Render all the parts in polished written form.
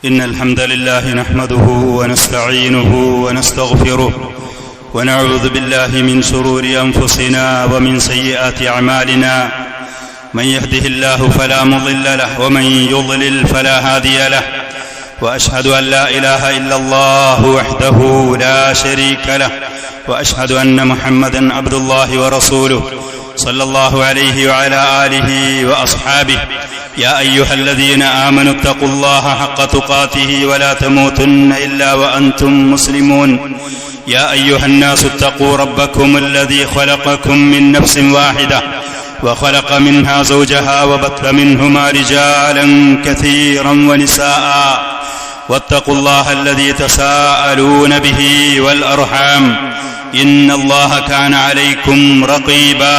إن الحمد لله نحمده ونستعينه ونستغفره ونعوذ بالله من شرور أنفسنا ومن سيئات أعمالنا من يهده الله فلا مضل له ومن يضلل فلا هادي له وأشهد أن لا إله إلا الله وحده لا شريك له وأشهد أن محمدا عبد الله ورسوله صلى الله عليه وعلى آله وأصحابه يا أيها الذين آمنوا اتقوا الله حق تقاته ولا تموتن إلا وأنتم مسلمون يا أيها الناس اتقوا ربكم الذي خلقكم من نفس واحدة وخلق منها زوجها وبث منهما رجالا كثيرا ونساء واتقوا الله الذي تساءلون به والأرحام إن الله كان عليكم رقيبا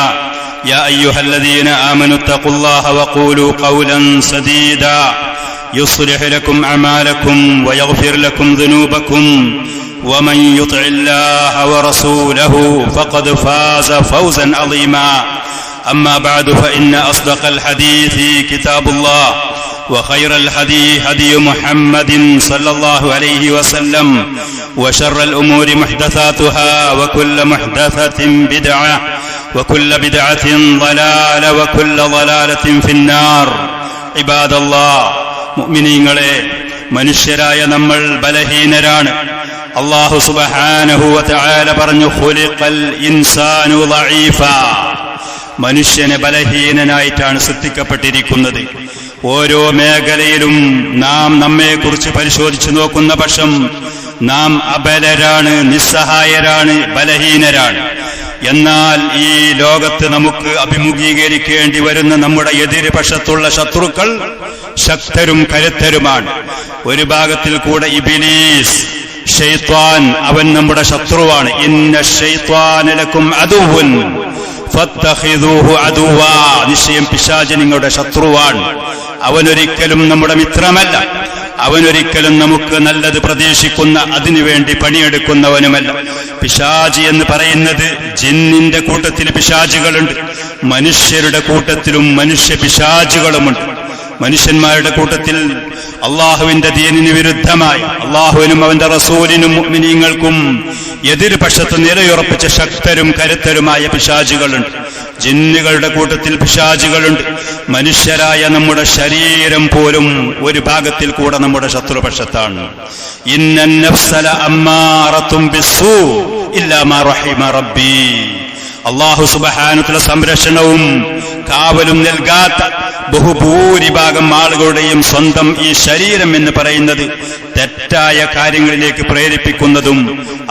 يا أيها الذين آمنوا اتقوا الله وقولوا قولا سديدا يصلح لكم أعمالكم ويغفر لكم ذنوبكم ومن يطع الله ورسوله فقد فاز فوزا عظيما أما بعد فإن أصدق الحديث كتاب الله وخير الهدي هدي محمد صلى الله عليه وسلم وشر الأمور محدثاتها وكل محدثة بدعة وكل بدعة ضلالة وكل ضلالة في النار عباد الله മുഅ്മിനീങ്ങളെ മനുഷ്യരായ നമ്മൾ ബലഹീനരാണ്. അല്ലാഹു സുബ്ഹാനഹു വ തആല പറഞ്ഞു ഖുലിഖൽ ഇൻസാനു ളഈഫാ, മനുഷ്യനെ ബലഹീനനായിട്ടാണ് സൃഷ്ടിക്കപ്പെട്ടിരിക്കുന്നത്. ഓരോ മേഖലയിലും നാം നമ്മെക്കുറിച്ച് പരിശോധിച്ചു നോക്കുന്ന പക്ഷം നാം അബലരാണ്, നിസ്സഹായരാണ്, ബലഹീനരാണ്. എന്നാൽ ഈ ലോകത്ത് നമുക്ക് അഭിമുഖീകരിക്കേണ്ടി വരുന്ന നമ്മുടെ എതിർപക്ഷത്തുള്ള ശത്രുക്കൾ ശക്തരും കരുത്തരുമാണ്. ഒരു ഭാഗത്തിൽ കൂടെ ഇബ്ലീസ്, ശൈത്വാൻ, അവൻ നമ്മുടെ ശത്രുവാണ്. ഇന്ന ശൈത്വാന ലക്കും അദുവ്വുൻ ഫത്തഖിദൂഹു അദുവ്വാ, നിശ്ചയം പിശാച് നിങ്ങളുടെ ശത്രുവാണ്. അവനൊരിക്കലും നമ്മുടെ മിത്രമല്ല, അവനൊരിക്കലും നമുക്ക് നല്ലത് പ്രതീക്ഷിക്കുന്ന അതിനുവേണ്ടി പണിയെടുക്കുന്നവനുമല്ല. പിശാച് എന്ന് പറയുന്നത് ജിന്നിന്റെ കൂട്ടത്തിൽ പിശാചുകളുണ്ട്, മനുഷ്യരുടെ കൂട്ടത്തിലും മനുഷ്യ പിശാചുകളുമുണ്ട്. മനുഷ്യന്മാരുടെ കൂട്ടത്തിൽ അള്ളാഹുവിന്റെ ദീനിന് വിരുദ്ധമായി അള്ളാഹുവിനും അവന്റെ റസൂലിനും മുഅ്മിനീങ്ങൾക്കും എതിർപക്ഷത്ത് നിലയുറപ്പിച്ച ശക്തരും കരുത്തരുമായ പിശാചുകളുണ്ട്. ജിന്നുകളുടെ കൂട്ടത്തിൽ പിശാചുകളുണ്ട്. മനുഷ്യരായ നമ്മുടെ ശരീരം പോലും ഒരു ഭാഗത്തിൽ കൂടെ നമ്മുടെ ശത്രുപക്ഷത്താണ്. ഇന്നൻ നഫ്സല അമ്മാറത്തും ബിസ്സൂ ഇല്ലാ മാ റഹിമ റബ്ബി, അല്ലാഹു സുബ്ഹാനഹു വ തആല സംരക്ഷണവും കാവലും നൽകാത്ത ബഹുഭൂരിഭാഗം ആളുകളുടെയും സ്വന്തം ഈ ശരീരം എന്ന് പറയുന്നത് തെറ്റായ കാര്യങ്ങളിലേക്ക് പ്രേരിപ്പിക്കുന്നതും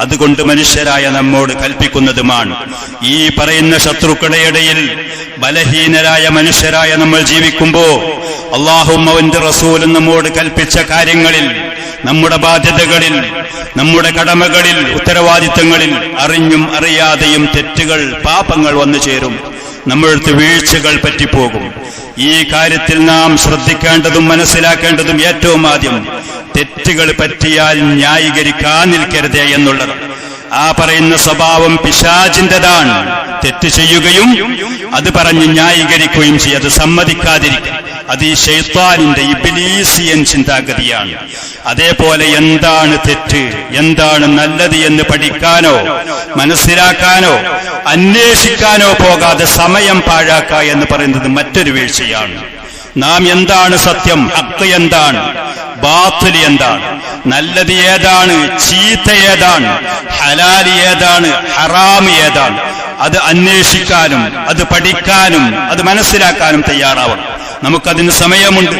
അതുകൊണ്ട് മനുഷ്യരായ നമ്മോട് കൽപ്പിക്കുന്നതുമാണ്. ഈ പറയുന്ന ശത്രുക്കളുടെ ഇടയിൽ ബലഹീനരായ മനുഷ്യരായ നമ്മൾ ജീവിക്കുമ്പോൾ അല്ലാഹുവും അവന്റെ റസൂലും നമ്മോട് കൽപ്പിച്ച കാര്യങ്ങളിൽ, നമ്മുടെ ബാധ്യതകളിൽ, നമ്മുടെ കടമകളിൽ, ഉത്തരവാദിത്തങ്ങളിൽ അറിഞ്ഞും അറിയാതെയും തെറ്റുകൾ, പാപങ്ങൾ വന്നു ചേരും. നമ്മളടുത്ത് വീഴ്ചകൾ പറ്റിപ്പോകും. ഈ കാര്യത്തിൽ നാം ശ്രദ്ധിക്കേണ്ടതും മനസ്സിലാക്കേണ്ടതും ഏറ്റവും ആദ്യം തെറ്റുകൾ പറ്റിയാൽ ന്യായീകരിക്കാൻ നിൽക്കരുതേ എന്നുള്ളത്. ആ പറയുന്ന സ്വഭാവം പിശാചിന്റേതാണ്. തെറ്റ് ചെയ്യുകയും അത് പറഞ്ഞ് ന്യായീകരിക്കുകയും ചെയ്യും, അത് സമ്മതിക്കാതിരിക്കും. അത് ഈ ശൈത്താനിന്റെ ഇബ്ലീസിയൻ ചിന്താഗതിയാണ്. അതേപോലെ എന്താണ് തെറ്റ്, എന്താണ് നല്ലത് എന്ന് പഠിക്കാനോ മനസ്സിലാക്കാനോ അന്വേഷിക്കാനോ പോകാതെ സമയം പാഴാക്കുക എന്ന് പറയുന്നത് മറ്റൊരു വീഴ്ചയാണ്. നാം എന്താണ് സത്യം, ഹക്ക് എന്താണ്, ബാത്തിൽ എന്താണ്, നല്ലത് ഏതാണ്, ചീത്ത ഏതാണ്, ഹലാല് ഏതാണ്, ഹറാം ഏതാണ്, അത് അന്വേഷിക്കാനും അത് പഠിക്കാനും അത് മനസ്സിലാക്കാനും തയ്യാറാവണം. നമുക്കതിന് സമയമുണ്ട്,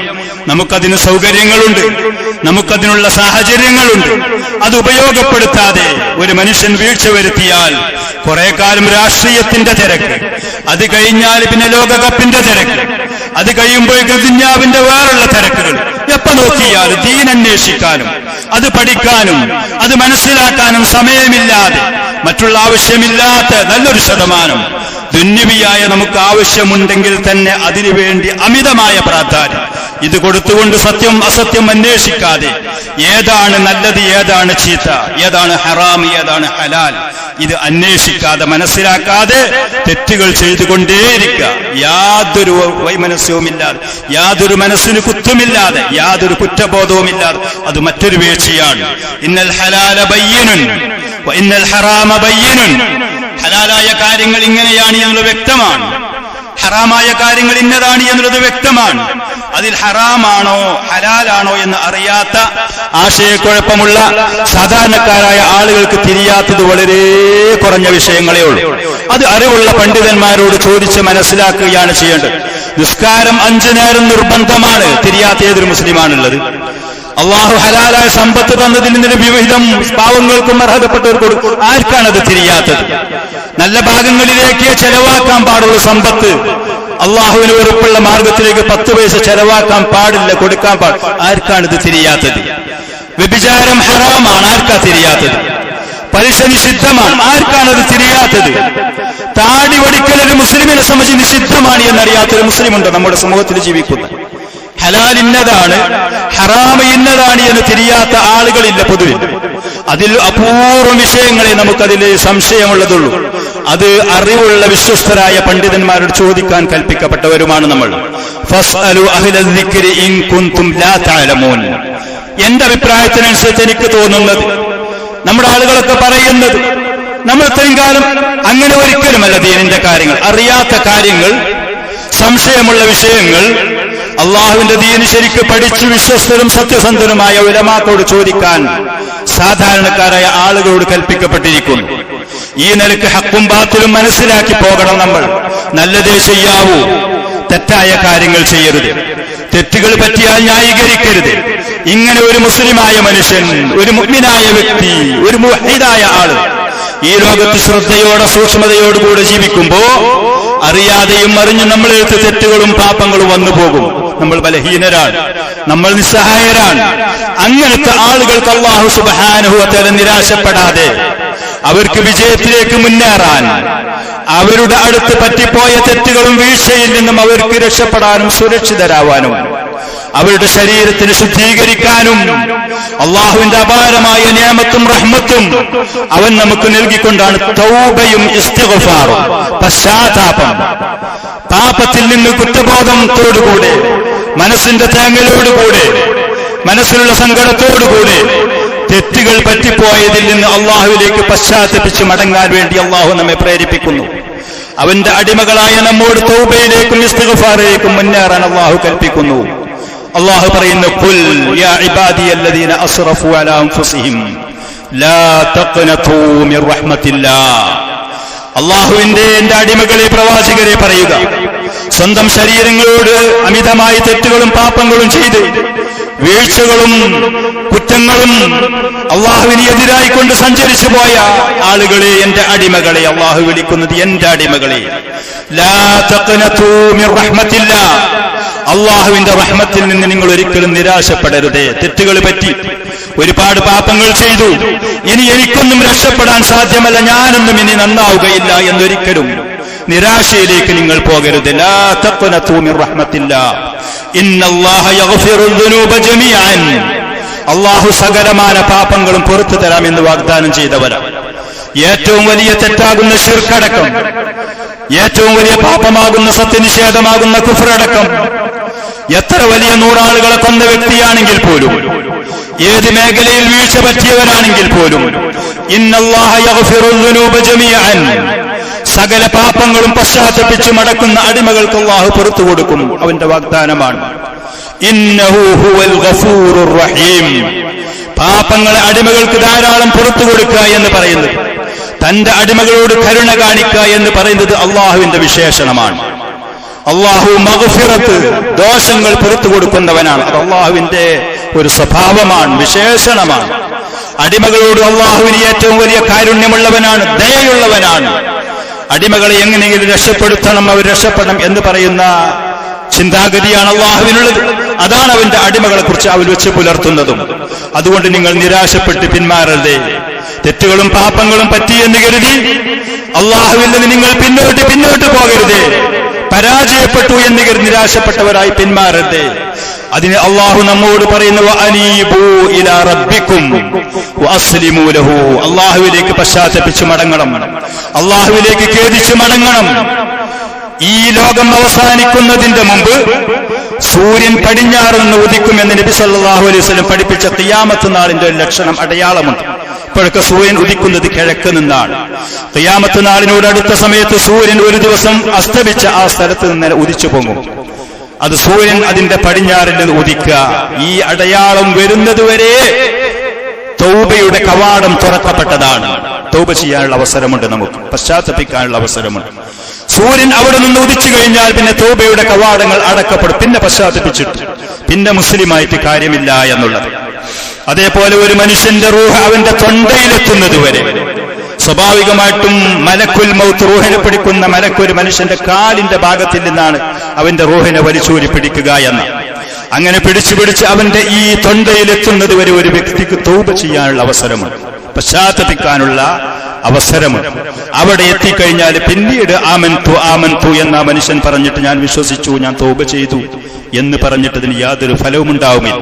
നമുക്കതിന് സൗകര്യങ്ങളുണ്ട്, നമുക്കതിനുള്ള സാഹചര്യങ്ങളുണ്ട്. അത് ഉപയോഗപ്പെടുത്താതെ ഒരു മനുഷ്യൻ വീഴ്ച വരുത്തിയാൽ കുറെ കാലം രാഷ്ട്രീയത്തിന്റെ തിരക്ക്, അത് കഴിഞ്ഞാൽ പിന്നെ ലോകകപ്പിന്റെ തിരക്ക്, അത് കഴിയുമ്പോഴേക്കും ദുനിയാവിന്റെ വേറുള്ള തിരക്കുകൾ, എപ്പോ നോക്കിയാലും ദീൻ അന്വേഷിക്കാനും അത് പഠിക്കാനും അത് മനസ്സിലാക്കാനും സമയമില്ലാതെ മറ്റുള്ള ആവശ്യമില്ലാത്ത നല്ലൊരു ശതമാനം ദുന്യവിയായ നമുക്ക് ആവശ്യമുണ്ടെങ്കിൽ തന്നെ അതിനുവേണ്ടി അമിതമായ പ്രാധാന്യം ഇത് കൊടുത്തുകൊണ്ട് സത്യം അസത്യം അന്വേഷിക്കാതെ ഏതാണ് നല്ലത്, ഏതാണ് ചീത്ത, ഏതാണ് ഹറാം, ഏതാണ് ഹലാൽ, ഇത് അന്വേഷിക്കാതെ മനസ്സിലാക്കാതെ തെറ്റുകൾ ചെയ്തുകൊണ്ടേയിരിക്കുക. യാതൊരു വൈമനസ്യവുമില്ലാതെ, യാതൊരു മനസ്സിന് കുത്തുമില്ലാതെ, യാതൊരു കുറ്റബോധവുമില്ലാതെ. അത് മറ്റൊരു വീഴ്ചയാണ്. ഇന്നൽ ഹലാല ബയ്യിനുൻ വ ഇന്നൽ ഹറാമ ബയ്യിനുൻ. ഹലാലായ കാര്യങ്ങൾ ഇങ്ങനെയാണ് എന്നുള്ളത് വ്യക്തമാണ്, ഹറാമായ കാര്യങ്ങൾ ഇന്നതാണ് എന്നുള്ളത് വ്യക്തമാണ്. അതിൽ ഹറാമാണോ ഹലാലാണോ എന്ന് അറിയാത്ത, ആശയക്കുഴപ്പമുള്ള സാധാരണക്കാരായ ആളുകൾക്ക് തിരിയാത്തത് വളരെ കുറഞ്ഞ വിഷയങ്ങളേ ഉള്ളൂ. അത് അറിവുള്ള പണ്ഡിതന്മാരോട് ചോദിച്ച് മനസ്സിലാക്കുകയാണ് ചെയ്യേണ്ടത്. നിസ്കാരം 5 നേരം നിർബന്ധമാണ്, തിരിയാത്ത ഏതൊരു മുസ്ലിമാണുള്ളത്? അള്ളാഹു ഹലാലായ സമ്പത്ത് തന്നതിൽ നിന്ന് വിവിധം പാവങ്ങൾക്കും അർഹതപ്പെട്ടവർക്ക് ആർക്കാണത് തിരിയാത്തത്? നല്ല ഭാഗങ്ങളിലേക്ക് ചെലവാക്കാൻ പാടുള്ള സമ്പത്ത് അള്ളാഹുവിന് വെറുപ്പുള്ള മാർഗത്തിലേക്ക് 10 പൈസ ചെലവാക്കാൻ പാടില്ല, കൊടുക്കാൻ പാടില്ല. ആർക്കാണിത് തിരിയാത്തത്? വ്യഭിചാരം ഹറാമാണ്, ആർക്കാ തിരിയാത്തത്? പലിശ നിഷിദ്ധമാണ്, ആർക്കാണത് തിരിയാത്തത്? താടി വടിക്കൽ ഒരു മുസ്ലിമിനെ സംബന്ധിച്ച് നിഷിദ്ധമാണ് എന്നറിയാത്തൊരു മുസ്ലിമുണ്ട് നമ്മുടെ സമൂഹത്തിൽ ജീവിക്കുന്നത്. ഹലാൽ ഇന്നതാണ്, ഹറാം ഇന്നതാണ് എന്ന് തിരിയാത്ത ആളുകളില്ല പൊതുവിൽ. അതിൽ അപൂർവം വിഷയങ്ങളെ നമുക്കതിൽ സംശയമുള്ളതുള്ളൂ. അത് അറിവുള്ള വിശ്വസ്തരായ പണ്ഡിതന്മാരോട് ചോദിക്കാൻ കൽപ്പിക്കപ്പെട്ടവരുമാണ് നമ്മൾ. ഫസ്അലു അഹ്ലൽ ദിക്രി ഇൻ കുൻതും ലാ തഅലമൂൻ. എന്റെ അഭിപ്രായത്തിനനുസരിച്ച് എനിക്ക് തോന്നുന്നത്, നമ്മുടെ ആളുകളൊക്കെ പറയുന്നത്, നമ്മൾ ഇത്രയും കാലം അങ്ങനെ ഒരിക്കലുമല്ല ദീനിന്റെ കാര്യങ്ങൾ, അറിയാത്ത കാര്യങ്ങൾ, സംശയമുള്ള വിഷയങ്ങൾ അള്ളാഹുവിന്റെ ദീന് ശരിക്ക് പഠിച്ചു വിശ്വസ്തരും സത്യസന്ധനുമായ ഉലമാക്കളോട് ചോദിക്കാൻ സാധാരണക്കാരായ ആളുകളോട് കൽപ്പിക്കപ്പെട്ടിരിക്കുന്നു. ഈ നിലക്ക് ഹക്കും ബാത്തിലും മനസ്സിലാക്കി പോകണം നമ്മൾ. നല്ലതേ ചെയ്യാവൂ, തെറ്റായ കാര്യങ്ങൾ ചെയ്യരുത്, തെറ്റുകൾ പറ്റിയാൽ ന്യായീകരിക്കരുത്. ഇങ്ങനെ ഒരു മുസ്ലിമായ മനുഷ്യൻ, ഒരു മുഅ്മിനായ വ്യക്തി, ഒരു മുവഹ്ഹിദായ ആള് ഈ ലോകത്ത് ശ്രദ്ധയോടെ സൂക്ഷ്മതയോടുകൂടെ ജീവിക്കുമ്പോ അറിയാതെയും അറിഞ്ഞും നമ്മളെടുത്ത് തെറ്റുകളും പാപങ്ങളും വന്നു പോകും. നമ്മൾ ബലഹീനരാണ്, നമ്മൾ നിസ്സഹായരാണ്. അങ്ങനത്തെ ആളുകൾക്ക് അല്ലാഹു സുബ്ഹാനഹു വ തആല നിരാശപ്പെടാതെ അവർക്ക് വിജയത്തിലേക്ക് മുന്നേറാൻ, അവരുടെ അടുത്ത് പറ്റിപ്പോയ തെറ്റുകളും വീഴ്ചയിൽ നിന്നും അവർക്ക് രക്ഷപ്പെടാനും സുരക്ഷിതരാവാനും, അവരുടെ ശരീരത്തിന് ശുദ്ധീകരിക്കാനും അള്ളാഹുവിന്റെ അപാരമായ നിഅമത്തും റഹ്മത്തും അവൻ നമുക്ക് നൽകിക്കൊണ്ടാണ് തൗബയും ഇസ്തിഗ്ഫാറും, പശ്ചാത്താപം. പാപത്തിൽ നിന്ന് കുറ്റബോധത്തോടുകൂടെ, മനസ്സിന്റെ തേങ്ങലോടുകൂടെ, മനസ്സിലുള്ള സങ്കടത്തോടുകൂടെ തെറ്റുകൾ പറ്റിപ്പോയതിൽ നിന്ന് അള്ളാഹുവിലേക്ക് പശ്ചാത്തപിച്ച് മടങ്ങാൻ വേണ്ടി അള്ളാഹു നമ്മെ പ്രേരിപ്പിക്കുന്നു. അവന്റെ അടിമകളായ നമ്മോട് തൗബയിലേക്കും ഇസ്തിഗ്ഫാറിലേക്കും മുന്നേറാൻ അള്ളാഹു കൽപ്പിക്കുന്നു. അള്ളാഹു പറയുന്നു, ഖുൽ യാ ഇബാദിയല്ലദീന അസ്റഫു അലാ അൻഫുസിഹിം ലാ തഖ്നതു മിർ റഹ്മത്തില്ലാഹ്. അള്ളാഹുവിന്റെ എന്റെ അടിമകളെ, പ്രവാചകരെ പറയുക, സ്വന്തം ശരീരങ്ങളോട് അമിതമായി തെറ്റുകളും പാപങ്ങളും ചെയ്ത് വീഴ്ചകളും കുറ്റങ്ങളും അള്ളാഹുവിന് എതിരായിക്കൊണ്ട് സഞ്ചരിച്ചു പോയ ആളുകളെ, എന്റെ അടിമകളെ, അള്ളാഹു വിളിക്കുന്നത് എന്റെ അടിമകളെ, ലാ തഖ്നതു മിർ റഹ്മത്തില്ലാഹ്, അള്ളാഹുവിന്റെ റഹ്മത്തിൽ നിന്ന് നിങ്ങൾ ഒരിക്കലും നിരാശപ്പെടരുതേ. തെറ്റുകൾ പറ്റി, ഒരുപാട് പാപങ്ങൾ ചെയ്തു, ഇനി എനിക്കൊന്നും രക്ഷപ്പെടാൻ സാധ്യമല്ല, ഞാനൊന്നും ഇനി നന്നാവുകയില്ല എന്നൊരിക്കലും നിരാശയിലേക്ക് നിങ്ങൾ പോകരുത്. ലാ തഖ്നതു മിർ റഹ്മത്തില്ലാഹ് ഇന്നല്ലാഹ യഗ്ഫിറുൽ ദുനൂബ ജമീഅൻ. അള്ളാഹു സകലമാന പാപങ്ങളും പുറത്തു തരാമെന്ന് വാഗ്ദാനം ചെയ്തവരാണ്. ഏറ്റവും വലിയ തെറ്റാകുന്ന ശിർക്കടക്കം, ഏറ്റവും വലിയ പാപമാകുന്ന സത്യനിഷേധമാകുന്ന കുഫ്റടക്കം, എത്ര വലിയ 100 ആളുകളെ കൊന്ന വ്യക്തിയാണെങ്കിൽ പോലും, ഏത് മേഖലയിൽ വീഴ്ച പറ്റിയവരാണെങ്കിൽ പോലും, ഇന്നല്ലാഹ യഗ്ഫിറുൽ ദുനൂബ ജമീഅൻ, സകല പാപങ്ങളും പശ്ചാത്തപിച്ച് മടക്കുന്ന അടിമകൾക്ക് അല്ലാഹു പുറത്തു കൊടുക്കും. അവന്റെ വാഗ്ദാനമാണ്. ഇന്നഹു ഹുവൽ ഗഫൂറുർ റഹീം. പാപങ്ങളെ അടിമകൾക്ക് ധാരാളം പുറത്തു കൊടുക്കുക എന്ന് പറയുന്നത്, തന്റെ അടിമകളോട് കരുണ കാണിക്കുക എന്ന് പറയുന്നത് അള്ളാഹുവിന്റെ വിശേഷണമാണ്. അള്ളാഹു മഗ്ഫിറത്ത്, ദോഷങ്ങൾ പുറത്തു കൊടുക്കുന്നവനാണ്. അത് അള്ളാഹുവിന്റെ ഒരു സ്വഭാവമാണ്, വിശേഷണമാണ്. അടിമകളോട് അള്ളാഹുവിന് ഏറ്റവും വലിയ കാരുണ്യമുള്ളവനാണ്, ദയയുള്ളവനാണ്. അടിമകളെ എങ്ങനെയെങ്കിലും രക്ഷപ്പെടുത്തണം, അവർ രക്ഷപ്പെടണം എന്ന് പറയുന്ന ചിന്താഗതിയാണ് അള്ളാഹുവിനുള്ളത്. അതാണ് അവന്റെ അടിമകളെ കുറിച്ച് അവൻ വെച്ച് പുലർത്തുന്നതും. അതുകൊണ്ട് നിങ്ങൾ നിരാശപ്പെട്ട് പിന്മാറരുതേ. തെറ്റുകളും പാപങ്ങളും പറ്റിയെന്ന് കരുതി അള്ളാഹുവിൽ നിന്ന് നിങ്ങൾ പിന്നോട്ട് പോകരുത്. പരാജയപ്പെട്ടു എന്ന് കരുതി നിരാശപ്പെട്ടവരായി പിന്മാറരുത്. അതിന് അള്ളാഹു നമ്മോട് പറയുന്നു, വഅനീബൂ ഇലാ റബ്ബിക്കും വഅസ്ലിമൂ ലഹു. അള്ളാഹുവിലേക്ക് പശ്ചാത്തപിച്ചു മടങ്ങണം, അള്ളാഹുവിലേക്ക് ഖേദിച്ചു മടങ്ങണം. ഈ ലോകം അവസാനിക്കുന്നതിന്റെ മുമ്പ് സൂര്യൻ പടിഞ്ഞാറ് നിന്ന് ഉദിക്കുമെന്ന് നബി സല്ലല്ലാഹു അലൈഹി വസല്ലം പഠിപ്പിച്ച ഖിയാമത്ത് നാളിന്റെ ഒരു ലക്ഷണം, അടയാളമുണ്ട്. ഇപ്പോഴൊക്കെ സൂര്യൻ ഉദിക്കുന്നത് കിഴക്ക് നിന്നാണ്. ഖിയാമത്ത് നാളിനോട് അടുത്ത സമയത്ത് സൂര്യൻ ഒരു ദിവസം അസ്തമിച്ച ആ സ്ഥലത്ത് നിന്ന് ഉദിച്ചു പോകും. അത് സൂര്യൻ അതിന്റെ പടിഞ്ഞാറിൽ നിന്ന് ഉദിക്കുക. ഈ അടയാളം വരുന്നതുവരെ തൗബയുടെ കവാടം തുറക്കപ്പെട്ടതാണ്. തൗബ ചെയ്യാനുള്ള അവസരമുണ്ട്, നമുക്ക് പശ്ചാത്തപിക്കാനുള്ള അവസരമുണ്ട്. സൂര്യൻ അവിടെ നിന്ന് ഉദിച്ചു കഴിഞ്ഞാൽ പിന്നെ തൗബയുടെ കവാടങ്ങൾ അടക്കപ്പെടും. പിന്നെ പശ്ചാത്തപിച്ചിട്ട് പിന്നെ മുസ്ലിമായിട്ട് കാര്യമില്ല എന്നുള്ളത്. അതേപോലെ ഒരു മനുഷ്യന്റെ റൂഹ് അവന്റെ തൊണ്ടയിലെത്തുന്നത് വരെ സ്വാഭാവികമായിട്ടും മലക്കുൽ മൗത്ത്, റൂഹിനെ പിടിക്കുന്ന മലക്ക് ഒരു മനുഷ്യന്റെ കാലിന്റെ ഭാഗത്തിൽ നിന്നാണ് അവന്റെ റൂഹിനെ വലിച്ചൂരി പിടിക്കുക എന്ന്. അങ്ങനെ പിടിച്ച് അവന്റെ ഈ തൊണ്ടയിലെത്തുന്നത് വരെ ഒരു വ്യക്തിക്ക് തൗബ ചെയ്യാനുള്ള അവസരമുണ്ട്, പശ്ചാത്തപിക്കാനുള്ള അവസരമുണ്ട്. അവിടെ എത്തിക്കഴിഞ്ഞാൽ പിന്നീട് ആമൻതു എന്ന മനുഷ്യൻ പറഞ്ഞിട്ട് ഞാൻ വിശ്വസിച്ചു, ഞാൻ തൗബ ചെയ്തു എന്ന് പറഞ്ഞിട്ടതിന് യാതൊരു ഫലവും ഉണ്ടാവുമില്ല.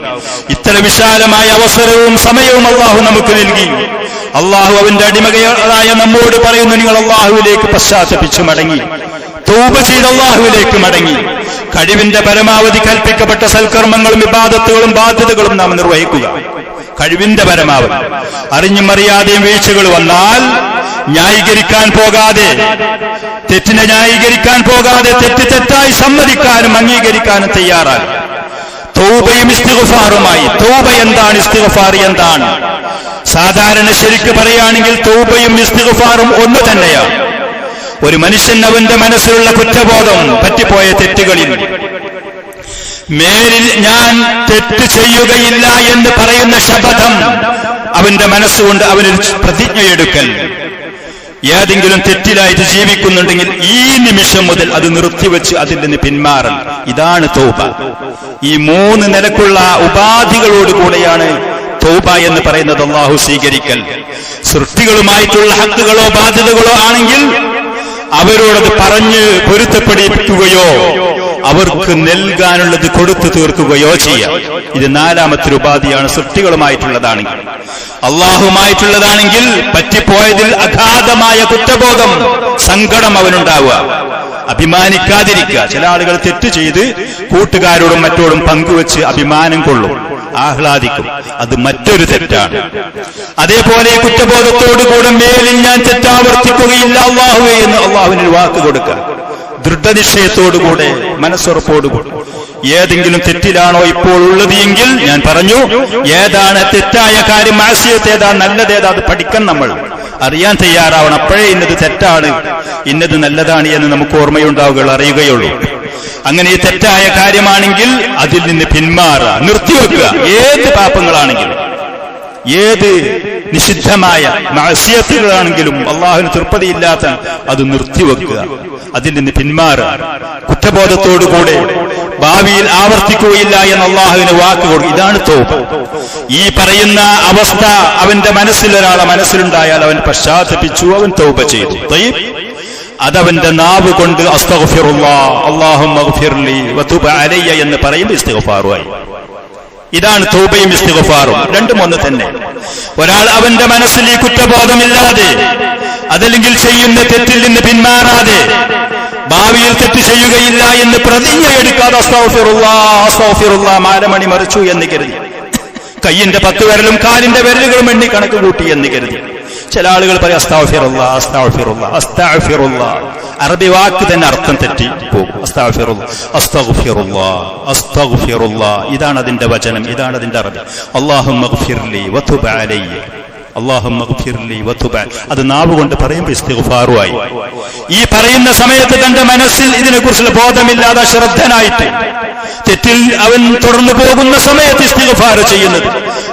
ഇത്ര വിശാലമായ അവസരവും സമയവും അള്ളാഹു നമുക്ക് നൽകി. അള്ളാഹു അവന്റെ അടിമകളായ നമ്മോട് പറയുന്നു, നിങ്ങൾ അള്ളാഹുവിലേക്ക് പശ്ചാത്തപിച്ചു മടങ്ങി, തൗബ ചെയ്ത് അള്ളാഹുവിലേക്ക് മടങ്ങി, കഴിവിന്റെ പരമാവധി കൽപ്പിക്കപ്പെട്ട സൽക്കർമ്മങ്ങളും ഇബാദത്തുകളും ബാധ്യതകളും നാം നിർവഹിക്കുക. കഴിവിന്റെ പരമാവധി. അറിഞ്ഞും അറിയാതെയും വീഴ്ചകൾ വന്നാൽ ന്യായീകരിക്കാൻ പോകാതെ, തെറ്റിനെ ന്യായീകരിക്കാൻ പോകാതെ തെറ്റായി സമ്മതിക്കാനും അംഗീകരിക്കാനും തയ്യാറാണ്. തൗബയും ഇസ്തിഗ്ഫാറുമായി. തൗബ എന്താണ്, ഇസ്തിഗ്ഫാർ എന്താണ്? സാധാരണ ശരിക്ക് പറയുകയാണെങ്കിൽ തൗബയും ഇസ്തിഗ്ഫാറും ഒന്ന് തന്നെയാണ്. ഒരു മനുഷ്യൻ അവന്റെ മനസ്സിലുള്ള കുറ്റബോധം, പറ്റിപ്പോയ തെറ്റുകളിൽ മേലിൽ ഞാൻ തെറ്റ് ചെയ്യുകയില്ല എന്ന് പറയുന്ന ശപഥം അവന്റെ മനസ്സുകൊണ്ട് അവനൊരു പ്രതിജ്ഞയെടുക്കൽ. ഏതെങ്കിലും തെറ്റിലായിട്ട് ജീവിക്കുന്നുണ്ടെങ്കിൽ ഈ നിമിഷം മുതൽ അത് നിർത്തിവെച്ച് അതിൽ നിന്ന് പിന്മാറൽ. ഇതാണ് തൗബ. ഈ 3 നിലക്കുള്ള ഉപാധികളോടുകൂടെയാണ് തൗബ എന്ന് പറയുന്നത് അല്ലാഹു സ്വീകരിക്കൽ. സൃഷ്ടികളുമായിട്ടുള്ള ഹക്കുകളോ ബാധ്യതകളോ ആണെങ്കിൽ അവരോടത് പറഞ്ഞ് പൊരുത്തപ്പെടിപ്പിക്കുകയോ അവർക്ക് നൽകാനുള്ളത് കൊടുത്തു തീർക്കുകയോ ചെയ്യാം. ഇത് 4ാമത്തെ ഉപാധിയാണ്. സൃഷ്ടികളുമായിട്ടുള്ളതാണെങ്കിൽ. അള്ളാഹുമായിട്ടുള്ളതാണെങ്കിൽ പറ്റിപ്പോയതിൽ അഗാധമായ കുറ്റബോധം, സങ്കടം അവനുണ്ടാവുക, അഭിമാനിക്കാതിരിക്കുക. ചില ആളുകൾ തെറ്റ് ചെയ്ത് കൂട്ടുകാരോടും മറ്റോടും പങ്കുവെച്ച് അഭിമാനം കൊള്ളും, ആഹ്ലാദിക്കും. അത് മറ്റൊരു തെറ്റാണ്. അതേപോലെ കുറ്റബോധത്തോടുകൂടെ മേലിൽ ഞാൻ തെറ്റാവർത്തിക്കുകയില്ല അള്ളാഹുവേ എന്ന് അള്ളാഹുവിന് വാക്ക് കൊടുക്കുക. ദൃഢനിശ്ചയത്തോടുകൂടെ, മനസ്സുറപ്പോടുകൂടി. ഏതെങ്കിലും തെറ്റിലാണോ ഇപ്പോൾ ഉള്ളത് എങ്കിൽ ഞാൻ പറഞ്ഞു, ഏതാണ് തെറ്റായ കാര്യം, മാസിയത്ത് ഏതാ, നല്ലതേതാ, അത് പഠിക്കാൻ നമ്മൾ അറിയാൻ തയ്യാറാവണം. അപ്പോഴേ ഇന്നത് തെറ്റാണ്, ഇന്നത് നല്ലതാണ് എന്ന് നമുക്ക് ഓർമ്മയുണ്ടാവുകയുള്ളൂ, അറിയുകയുള്ളൂ. അങ്ങനെ ഈ തെറ്റായ കാര്യമാണെങ്കിൽ അതിൽ നിന്ന് പിന്മാറുക, നിർത്തിവെക്കുക. ഏത് പാപങ്ങളാണെങ്കിലും, ഏത് നിഷിദ്ധമായ മഅസിയത്തുകളാണെങ്കിലും അള്ളാഹുവിന് തൃപ്തിയില്ലാത്ത അത് നിർത്തിവെക്കുക, അതിൽ നിന്ന് പിന്മാറുക. കുറ്റബോധത്തോടുകൂടെ ഭാവിയിൽ ആവർത്തിക്കുകയില്ല എന്ന് അള്ളാഹുവിന് വാക്ക് കൊടുക്കും. ഇതാണ് തൗബ. ഈ പറയുന്ന അവസ്ഥ അവന്റെ മനസ്സിൽ, ഒരാളെ മനസ്സിലുണ്ടായാൽ അവൻ പശ്ചാത്തപിച്ചു, അവൻ തൗബ ചെയ്തു. അതവന്റെ നാവ് കൊണ്ട് അസ്തഗ്ഫിറുല്ലാഹ്, അല്ലാഹുമ്മഗ്ഫിർലി വതുബ് അലയ്യ എന്ന് പറയും ഇസ്തിഗ്ഫാറുമായി. ഇതാണ് തൗബയും ഇസ്തിഗ്ഫാറും, രണ്ടും ഒന്ന് തന്നെ. ഒരാൾ അവന്റെ മനസ്സിൽ ഈ കുറ്റബോധമില്ലാതെ, അതല്ലെങ്കിൽ ചെയ്യുന്ന തെറ്റിൽ നിന്ന് പിന്മാറാതെ, ഭാവിയിൽ തെറ്റ് ചെയ്യുകയില്ല എന്ന് പ്രതിജ്ഞയെടുക്കാതെ അസ്തഗ്ഫിറുല്ലാഹ് മാലമണി മറിച്ചു എന്ന് കരുതി, കയ്യിന്റെ 10 വിരലും കാലിന്റെ വിരലുകളും എണ്ണി കണക്ക് കൂട്ടി എന്ന് കരുതി. ചില ആളുകൾ പറയും അസ്തഗ്ഫിറുല്ലാഹ് അസ്തഗ്ഫിറുല്ലാഹ് അസ്തഗ്ഫിറുല്ലാഹ്. അറബി വാക്ക് തന്നെ അർത്ഥം തെറ്റി പോകും. അസ്തഗ്ഫിറുല്ലാഹ് അസ്തഗ്ഫിറുല്ലാഹ്, ഇതാണ് അതിന്റെ വചനം, ഇതാണ് അതിന്റെ അറബി. അല്ലാഹുമ്മ ഗ്ഫിർലി വതുബ് അലയ്യ, അല്ലാഹുമ്മ ഗ്ഫിർലി വതുബ്. അത് നാവ് കൊണ്ട് പറയുമ്പോൾ ഇസ്തിഗ്ഫാറുമായി. ഈ പറയുന്ന സമയത്ത് തന്റെ മനസ്സിൽ ഇതിനെക്കുറിച്ചുള്ള ബോധമില്ലാതെ ശ്രദ്ധനായിട്ട് തെറ്റിൽ അവൻ തുടർന്നു പോകുന്ന സമയത്ത് ഇസ്തിഗ്ഫാർ ചെയ്യുന്നത്,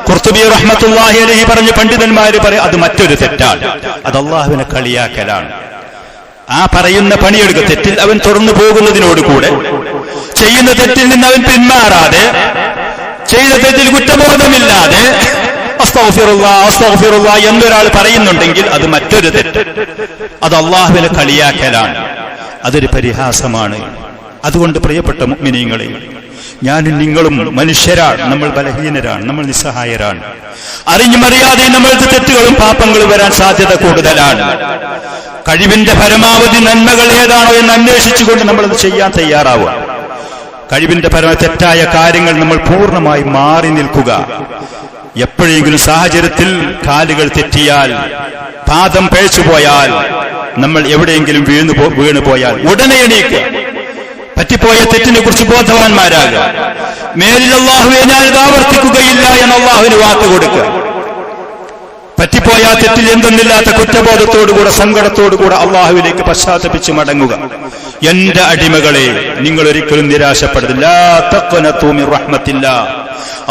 ഖുർത്തുബി റഹ്മത്തുള്ളാഹി അലൈഹി പറഞ്ഞ പണ്ഡിതന്മാര് പറയും അത് മറ്റൊരു തെറ്റാണ്, അത് അള്ളാഹുവിനെ കളിയാക്കലാണ്. ആ പറയുന്ന പണിയെടുക്കുക. തെറ്റിൽ അവൻ തുടർന്നു പോകുന്നതിനോടുകൂടെ ചെയ്യുന്ന തെറ്റിൽ നിന്ന് അവൻ പിന്മാറാതെ, ചെയ്ത തെറ്റിൽ കുറ്റബോധമില്ലാതെ അസ്തഗ്ഫിറുല്ലാ എന്നൊരാൾ പറയുന്നുണ്ടെങ്കിൽ അത് മറ്റൊരു തെറ്റ്, അത് അള്ളാഹുവിനെ കളിയാക്കലാണ്, അതൊരു പരിഹാസമാണ്. അതുകൊണ്ട് പ്രിയപ്പെട്ട മുഅ്മിനീങ്ങളെ, ഞാനും നിങ്ങളും മനുഷ്യരാണ്, നമ്മൾ ബലഹീനരാണ്, നമ്മൾ നിസ്സഹായരാണ്. അറിഞ്ഞും അറിയാതെ നമ്മൾക്ക് തെറ്റുകളും പാപങ്ങളും വരാൻ സാധ്യത കൂടുതലാണ്. കഴിവിന്റെ പരമാവധി നന്മകൾ ഏതാണോ എന്ന് അന്വേഷിച്ചുകൊണ്ട് നമ്മളത് ചെയ്യാൻ തയ്യാറാവുക. കഴിവിന്റെ തെറ്റായ കാര്യങ്ങൾ നമ്മൾ പൂർണ്ണമായി മാറി നിൽക്കുക. എപ്പോഴെങ്കിലും സാഹചര്യത്തിൽ കാലുകൾ തെറ്റിയാൽ, പാദം പഴച്ചുപോയാൽ, നമ്മൾ എവിടെയെങ്കിലും വീണു പോയാൽ ഉടനെ എണീക്കുക. പറ്റിപ്പോയ തെറ്റിനെ കുറിച്ച് ബോധവാന്മാരാകുക. മേലിൽ അല്ലാഹുവേ ഞാൻ ഇത് ആവർത്തിക്കുകയില്ല എന്ന് അല്ലാഹുവിന് വാക്ക് കൊടുക്കുക. പറ്റിപ്പോയ തെറ്റിൽ എന്തെന്നില്ലാത്ത കുറ്റബോധത്തോടുകൂടെ സങ്കടത്തോടുകൂടെ അള്ളാഹുവിലേക്ക് പശ്ചാത്തപിച്ച് മടങ്ങുക. എന്റെ അടിമകളെ, നിങ്ങൾ ഒരിക്കലും നിരാശപ്പെടരുത്. ലാ തഖ്നതു മിർ റഹ്മത്തില്ലാ,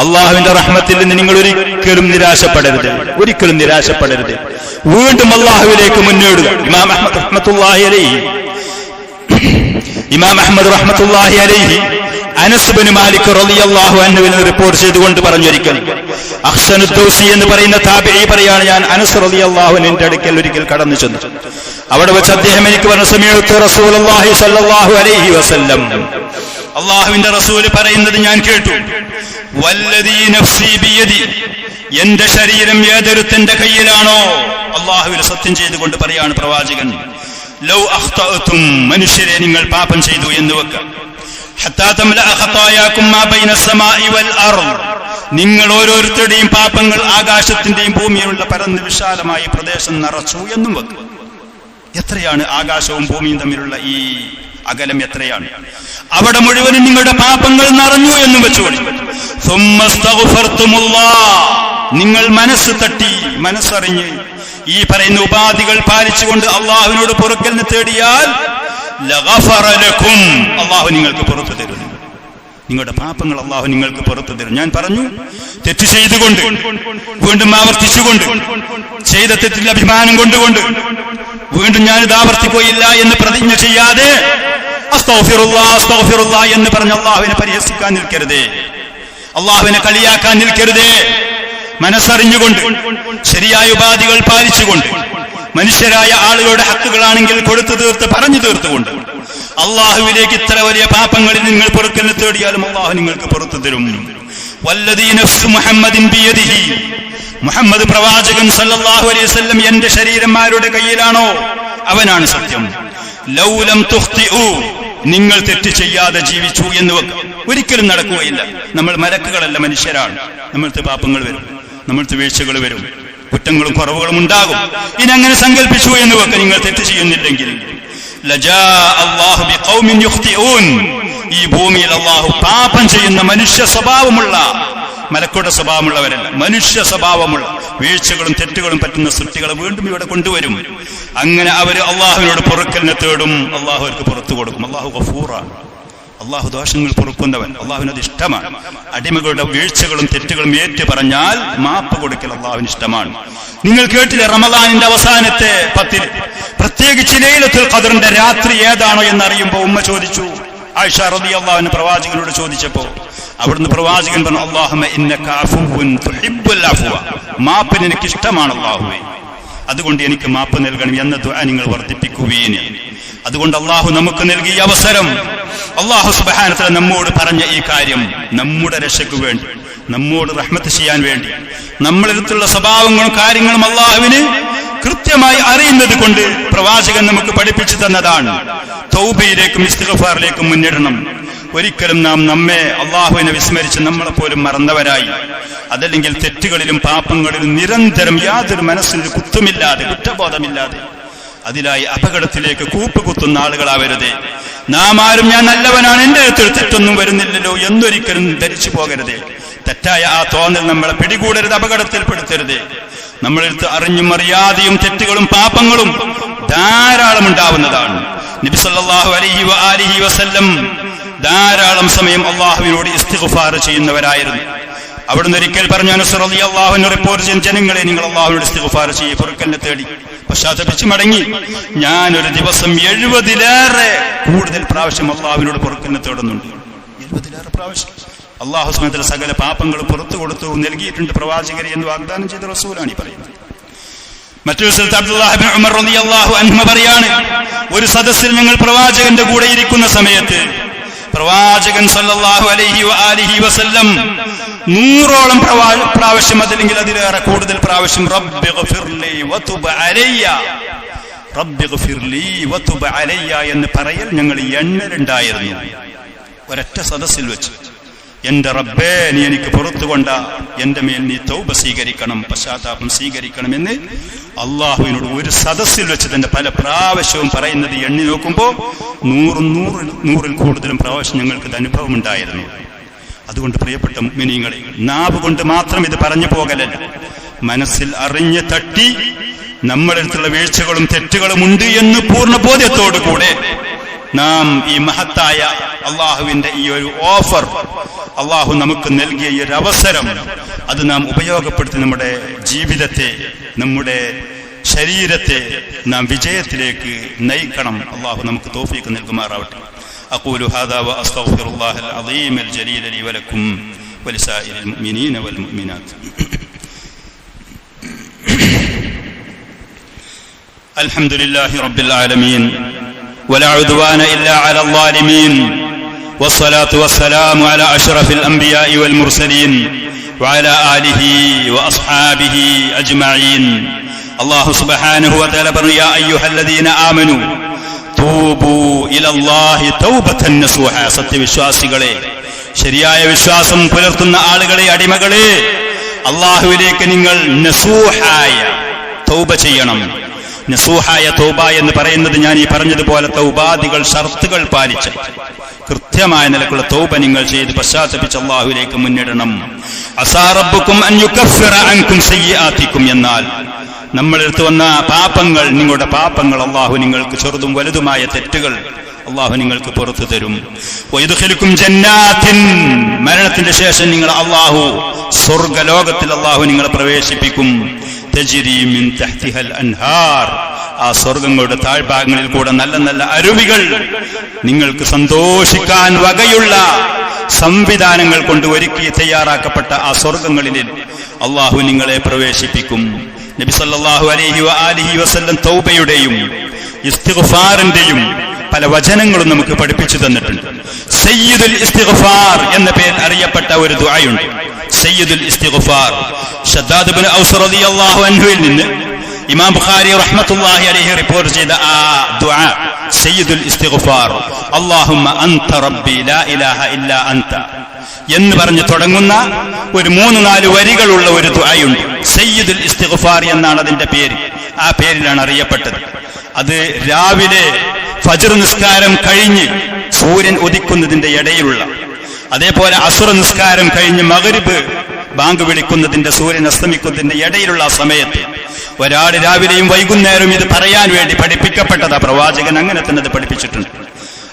അള്ളാഹുവിന്റെ റഹ്മത്തിൽ നിന്ന് നിങ്ങൾ ഒരിക്കലും നിരാശപ്പെടരുത്, ഒരിക്കലും നിരാശപ്പെടരുത്. വീണ്ടും അള്ളാഹുവിലേക്ക് മുന്നേറുക. ഇമാം അഹ്മദ് റഹ്മത്തുള്ളാഹി അലൈഹി അനസ് ബിൻ മാലിക് റളിയല്ലാഹു അൻഹുവിൽ റിപ്പോർട്ട് ചെയ്തുകൊണ്ട് പറഞ്ഞൊരിക്കൽ, അഖ്ശനുദ് ദൗസി എന്ന് പറയുന്ന താബിഈ പറയാണ്, ഞാൻ അനസ് റളിയല്ലാഹു അൻഹുവിന്റെ അടുക്കൽ ഒരിക്കൽ കടന്നു ചെന്നു. അവിടെ വെച്ച് അദ്ദേഹം എനിക്ക് പറഞ്ഞു, സമീഅതു റസൂലുള്ളാഹി സ്വല്ലല്ലാഹു അലൈഹി വസല്ലം, അല്ലാഹുവിന്റെ റസൂൽ പറയുന്നത് ഞാൻ കേട്ടു. വല്ലദീ നഫ്സി ബിയദി, എന്റെ ശരീരം ഏതൊരുത്തന്റെ കയ്യിലാണോ, അല്ലാഹുവിൽ സത്യം ചെയ്തുകൊണ്ട് പറയാണ് പ്രവാചകൻ, ലൗ അഖ്തഅതും, മനുഷ്യരെ നിങ്ങൾ പാപം ചെയ്തു എന്ന് വെക്കുക, ഹത്താ തംലഅ ഖതായാകും മാ ബൈന അസ്സമാഇ വൽ അർദ്, നിങ്ങൾ ഓരോരുത്തരുടെയും പാപങ്ങൾ ആകാശത്തിന്റെയും ഭൂമിയിലുള്ള പരന്ന വിശാലമായ പ്രദേശം നിറച്ചു എന്നും വെക്കുക. എത്രയാണ് ആകാശവും ഭൂമിയും തമ്മിലുള്ള ഈ അകലം, എത്രയാണ്? അവിടെ മുഴുവനും നിങ്ങളുടെ പാപങ്ങൾ നിറഞ്ഞു എന്നും വെച്ചുകൊള്ളി. നിങ്ങൾ മനസ്സ് തട്ടി, മനസ്സറിഞ്ഞ് ഈ പറയുന്ന ഉപാധികൾ പാലിച്ചുകൊണ്ട് അള്ളാഹുവിനോട് പൊറുക്കലിന് തേടിയാൽ ലഗഫറ ലക്കും, അള്ളാഹു നിങ്ങൾക്ക് പുറത്തു തരുന്നു. നിങ്ങളുടെ പാപങ്ങൾ അള്ളാഹു നിങ്ങൾക്ക് പുറത്തു തരും. ഞാൻ പറഞ്ഞു, തെറ്റ് ചെയ്തുകൊണ്ട്, വീണ്ടും ആവർത്തിച്ചുകൊണ്ട്, ചെയ്ത തെറ്റിൽ അഭിമാനം കൊണ്ടുകൊണ്ട് വീണ്ടും ഞാനിത് ആവർത്തിക്കുകയില്ല എന്ന് പ്രതിജ്ഞ ചെയ്യാതെ അസ്തഗ്ഫിറുല്ലാ എന്ന് പറഞ്ഞ് അള്ളാഹുവിനെ പരിഹസിക്കാൻ നിൽക്കരുതേ, അള്ളാഹുവിനെ കളിയാക്കാൻ നിൽക്കരുതേ. മനസ്സറിഞ്ഞുകൊണ്ട്, ശരിയായ ഉപാധികൾ പാലിച്ചുകൊണ്ട്, മനുഷ്യരായ ആളുകളുടെ ഹക്കുകളാണെങ്കിൽ കൊടുത്തു തീർത്ത് പറഞ്ഞു തീർത്തുകൊണ്ട് അള്ളാഹുവിലേക്ക് ഇത്ര വലിയ പാപങ്ങളിൽ നിങ്ങൾ പൊറുക്കലിന് തേടിയാലും അള്ളാഹു നിങ്ങൾക്ക് പുറത്തു തരും. വല്ലദീ നഫ്സു മുഹമ്മദിൻ ബിയദിഹി, മുഹമ്മദ് പ്രവാചകൻ സല്ലല്ലാഹു അലൈഹി വസല്ലം എന്റെ ശരീരം ആരുടെ കയ്യിലാണോ അവനാണ് സത്യം. ലൗ ലം തുഖ്തിഉ, നിങ്ങൾ തെറ്റ് ചെയ്യാതെ ജീവിച്ചു എന്ന് വെക്കുക, ഒരിക്കലും നടക്കുകയില്ല. നമ്മൾ മലക്കുകളല്ല, മനുഷ്യരാണ്. നമ്മൾക്ക് പാപങ്ങൾ വരും, നമ്മൾക്ക് വീഴ്ചകൾ വരും, കുറ്റങ്ങളും കുറവുകളും ഉണ്ടാകും. ഇനി അങ്ങനെ സങ്കല്പിച്ചു എന്ന് വെക്കുക, നിങ്ങൾ തെറ്റ് ചെയ്യുന്നില്ലെങ്കിൽ ഈ ഭൂമിയിൽ അള്ളാഹു പാപം ചെയ്യുന്ന മനുഷ്യ സ്വഭാവമുള്ള, മലക്കുടെ സ്വഭാവമുള്ളവരല്ല, മനുഷ്യ സ്വഭാവമുള്ള വീഴ്ചകളും തെറ്റുകളും പറ്റുന്ന സൃഷ്ടികളെ വീണ്ടും ഇവിടെ കൊണ്ടുവരും. അങ്ങനെ അവര് അള്ളാഹുവിനോട് പൊറുക്കലിനെ തേടും, അള്ളാഹു അവർക്ക് പുറത്തു കൊടുക്കും. അള്ളാഹു ഗഫൂറാണ്, അള്ളാഹു ദോഷങ്ങൾ പൊറുക്കുന്നവൻ, അള്ളാഹുവിനത് ഇഷ്ടമാണ്. അടിമകളുടെ വീഴ്ചകളും തെറ്റുകളും ഏറ്റു പറഞ്ഞാൽ മാപ്പ് കൊടുക്കൽ അള്ളാഹുവിന് ഇഷ്ടമാണ്. നിങ്ങൾ കേട്ടില്ലേ, റമദാനിന്റെ അവസാനത്തെ 10 പ്രത്യേകിച്ച് ലൈലത്തുൽ ഖദ്റിന്റെ രാത്രി ഏതാണോ എന്നറിയുമ്പോൾ ഉമ്മ ചോദിച്ചു, ആയിഷ റളിയല്ലാഹു അൻഹ പ്രവാചകനോട് ചോദിച്ചപ്പോ അവിടുന്ന് പ്രവാചകൻ പറഞ്ഞു, അല്ലാഹുമ്മ ഇന്നക അഫുവ്വുൻ തുഹിബ്ബുൽ അഫ്വ, മാപ്പ് എനിക്ക് ഇഷ്ടമാണ് അല്ലാഹുവേ, അതുകൊണ്ട് എനിക്ക് മാപ്പ് നൽകണം എന്ന ദുആ നിങ്ങൾ വർദ്ധിപ്പിക്കുകയും. അതുകൊണ്ട് അള്ളാഹു നമുക്ക് നൽകിയ അവസരം, അള്ളാഹു സുബ്ഹാനഹു വ തആല നമ്മോട് പറഞ്ഞ ഈ കാര്യം നമ്മുടെ രക്ഷയ്ക്ക് വേണ്ടി, നമ്മോട് റഹ്മത്ത് ചെയ്യാൻ വേണ്ടി, നമ്മളെടുത്തുള്ള സ്വഭാവങ്ങളും കാര്യങ്ങളും അള്ളാഹുവിന് കൃത്യമായി അറിയുന്നത് കൊണ്ട് പ്രവാചകൻ നമുക്ക് പഠിപ്പിച്ചു തന്നതാണ്. തൗബയിലേക്കും ഇസ്തിഗ്ഫാറിലേക്കും മുന്നിടണം. ഒരിക്കലും നാം നമ്മെ അള്ളാഹുവിനെ വിസ്മരിച്ച് നമ്മളെപ്പോലും മറന്നവരായി, അതല്ലെങ്കിൽ തെറ്റുകളിലും പാപങ്ങളിലും നിരന്തരം യാതൊരു മനസ്സിന് കുത്തുമില്ലാതെ, കുറ്റബോധമില്ലാതെ അതിലായി അപകടത്തിലേക്ക് കൂപ്പുകുത്തുന്ന ആളുകളാവരുതേ. നാം ആരും ഞാൻ നല്ലവനാണ്, എന്റെ അടുത്തൊരു തെറ്റൊന്നും വരുന്നില്ലല്ലോ എന്നൊരിക്കലും ധരിച്ചു പോകരുതേ. തെറ്റായ ആ തോന്നൽ നമ്മളെ പിടികൂടരുത്, അപകടത്തിൽപ്പെടുത്തരുതേ. നമ്മളെടുത്ത് അറിഞ്ഞും അറിയാതെയും തെറ്റുകളും പാപങ്ങളും ധാരാളം ഉണ്ടാവുന്നതാണ്. നബി സല്ലല്ലാഹു അലൈഹി വസല്ലം ധാരാളം സമയം അള്ളാഹുവിനോട് ഇസ്തിഗ്ഫാർ ചെയ്യുന്നവരായിരുന്നു. അവിടുന്ന് ഒരിക്കൽ പറഞ്ഞു, അനസ് റളിയല്ലാഹു അൻഹു റിപ്പോർട്ട് ചെയ്യുന്ന, ജനങ്ങളെ നിങ്ങൾ അള്ളാഹുവിനോട് ഇസ്തിഗ്ഫാർ ചെയ്യ്, പൊറുക്കലിനെ തേടി പശ്ചാത്തപിച്ച് മടങ്ങി. ഞാനൊരു ദിവസം 70-ലേറെ കൂടുതൽ പ്രാവശ്യം അള്ളാഹുവിനോട് പൊറുക്കലിനെ തേടുന്നുണ്ട്. 70-ലേറെ പ്രാവശ്യം അല്ലാഹു സുബ്ഹാനഹു വ തആല സകല പാപങ്ങൾ പുറത്തു കൊടുത്തു നൽകിയിട്ടുണ്ട് പ്രവാചകരെ എന്ന് വാഗ്ദാനം ചെയ്ത റസൂലാണ് ഈ പറയുന്നത്. മറ്റൊരു സ്ഥലത്ത് അബ്ദുല്ലാഹ് ഇബ്നു ഉമർ റളിയല്ലാഹു അൻഹു പറയാണ്, ഒരു സദസ്സിൽ ഞങ്ങൾ പ്രവാചകന്റെ കൂടെ ഇരിക്കുന്ന സമയത്ത് പ്രവാചകൻ സല്ലല്ലാഹു അലൈഹി വആലിഹി വസല്ലം 100ഓളം പ്രാവശ്യം അതല്ലെങ്കിൽ അതിലേറെ കൂടുതൽ പ്രാവശ്യം റബ്ബിഗ്ഫിർലി വതുബ് അലയ്യ, റബ്ബിഗ്ഫിർലി വതുബ് അലയ്യ എന്ന് പറയൽ ഞങ്ങൾ എണ്ണലുണ്ടായിരുന്നു. ഒരൊറ്റ സദസ്സിൽ വെച്ച്, എന്റെ റബ്ബേ നീ എനിക്ക് പുറത്തുകൊണ്ട എന്റെ മേൽ നീ തൗബ സ്വീകരിക്കണം, പശ്ചാത്താപം സ്വീകരിക്കണം എന്ന് അള്ളാഹുവിനോട് ഒരു സദസ്സിൽ വെച്ച് തന്നെ പല പ്രാവശ്യവും പറയുന്നത് എണ്ണി നോക്കുമ്പോൾ 100 കൂടുതലും പ്രാവശ്യം ഞങ്ങൾക്ക് ഇത് അനുഭവം ഉണ്ടായിരുന്നു. അതുകൊണ്ട് പ്രിയപ്പെട്ട മുഅ്മിനീങ്ങളെ, നാവ് കൊണ്ട് മാത്രം ഇത് പറഞ്ഞു പോകലല്ല, മനസ്സിൽ അറിഞ്ഞ് തട്ടി നമ്മുടെ അടുത്തുള്ള വീഴ്ചകളും തെറ്റുകളും ഉണ്ട് എന്ന് പൂർണ്ണ ബോധ്യത്തോടുകൂടെ നാം ഈ മഹത്തായ അള്ളാഹുവിന്റെ ഈ ഒരു ഓഫർ, അള്ളാഹു നമുക്ക് നൽകിയ ഈ ഒരു അവസരം, അത് നാം ഉപയോഗപ്പെടുത്തി നമ്മുടെ ജീവിതത്തെ, നമ്മുടെ ശരീരത്തെ നാം വിജയത്തിലേക്ക് നയിക്കണം. അള്ളാഹു നമുക്ക് തൗഫീഖ് നൽകുമാറാവട്ടെ. അഖൂലു ഹാദാ വ അസ്തഗ്ഫിറുല്ലാഹൽ അളീം അൽ ജലീൽ ലി വലക്കും വലിസായിരിൽ മുഅ്മിനീന വൽ മുഅ്മിനാത്ത്. അൽഹംദുലില്ലാഹി റബ്ബിൽ ആലമീൻ ولا عدوان إلا على الظالمين والصلاة والسلام على أشرف الأنبياء والمرسلين وعلى آله وأصحابه أجمعين. الله سبحانه وتعالى يا أيها الذين آمنوا توبوا إلى الله توبة نصوحا. സത്യവിശ്വാസികളെ, ശരിയായ വിശ്വാസം പുലർത്തുന്ന ആളുകളെ, അടിമകളെ, അല്ലാഹുവിലേക്ക് നിങ്ങൾ നസൂഹായ തൗബ ചെയ്യണം. നസൂഹായ തൗബ എന്ന് പറയുന്നത് ഞാൻ ഈ പറഞ്ഞതുപോലെ തൗബാദികൾ, ഷർത്തുകൾ പാലിച്ച് കൃത്യമായ നിലക്കുള്ള തൗബ നിങ്ങൾ ചെയ്ത് പശ്ചാത്തപിച്ച് അല്ലാഹുവിലേക്ക് മുന്നിടണം. അസാ റബ്ബുക്കും അൻ യുകഫിറ അൻകും സയ്യിആതികും എന്നാൽ നമ്മളെടുത്ത് വന്ന പാപങ്ങൾ, നിങ്ങളുടെ പാപങ്ങൾ അല്ലാഹു നിങ്ങൾക്ക് ചെറുതും വലുതുമായ തെറ്റുകൾ അല്ലാഹു നിങ്ങൾക്ക് പുറത്തു തരും. വയദ്ഖിലുക്കും ജന്നാത്തിൻ, മരണത്തിന്റെ ശേഷം നിങ്ങൾ അല്ലാഹു സ്വർഗ്ഗലോകത്തിൽ അല്ലാഹു നിങ്ങളെ പ്രവേശിപ്പിക്കും. തജ്രി മിൻ തഹ്തിഹൽ അൻഹാർ, ആ സ്വർഗ്ഗങ്ങളുടെ താഴ്ഭാഗങ്ങളിൽ കൂടെ നല്ല നല്ല അരുവികൾ, നിങ്ങൾക്ക് സന്തോഷിക്കാൻ വകയുള്ള സംവിധാനങ്ങൾ കൊണ്ട് ഒരുക്കി തയ്യാറാക്കപ്പെട്ട ആ സ്വർഗ്ഗങ്ങളിൽ അല്ലാഹു നിങ്ങളെ പ്രവേശിപ്പിക്കും. നബി സല്ലല്ലാഹു അലൈഹി വആലിഹി വസല്ലം തൗബയുടെയും ഇസ്തിഗ്ഫാറിന്റെയും പല വചനങ്ങളും നമുക്ക് പഠിപ്പിച്ചു തന്നിട്ടുണ്ട്. സയ്യിദുൽ ഇസ്തിഗ്ഫാർ എന്ന പേരിൽ അറിയപ്പെട്ട ഒരു ദുആയുണ്ട്. സയ്യിദുൽ ഇസ്തിഗ്ഫാർ ഷദ്ദാദ് ഇബ്നു ഔസ് റളിയല്ലാഹു അൻഹുവിൽ നിന്ന് ഇമാം ബുഖാരി റഹ്മത്തുള്ളാഹി അലൈഹി റിപ്പോർട്ട് ചെയ്ത ആ ദുആ സയ്യിദുൽ ഇസ്തിഗ്ഫാർ, അല്ലാഹുമ്മ അൻത റബ്ബി ലാ ഇലാഹ ഇല്ലാ അൻത എന്ന് പറഞ്ഞു തുടങ്ങുന്ന ഒരു 3-4 വരികളുള്ള ഒരു ദുആയുണ്ട്. സയ്യിദുൽ ഇസ്തിഗ്ഫാർ എന്നാണ് അതിന്റെ പേര്. ആ പേരിലാണ് അറിയപ്പെട്ടത്. അത് രാവിലെ ഫജ്ർ നിസ്കാരം കഴിഞ്ഞ് സൂര്യൻ ഉദിക്കുന്നതിന്റെ ഇടയിലുള്ള, അതേപോലെ അസുർ നിസ്കാരം കഴിഞ്ഞ് മഗ്രിബ് ബാങ്ക് വിളിക്കുന്നതിന്റെ, സൂര്യൻ അസ്തമിക്കുന്നതിന്റെ ഇടയിലുള്ള ആ സമയത്ത് ഒരാൾ രാവിലെയും വൈകുന്നേരവും ഇത് പറയാൻ വേണ്ടി പഠിപ്പിക്കപ്പെട്ടതാ. പ്രവാചകൻ അങ്ങനെ തന്നെ അത് പഠിപ്പിച്ചിട്ടുണ്ട്.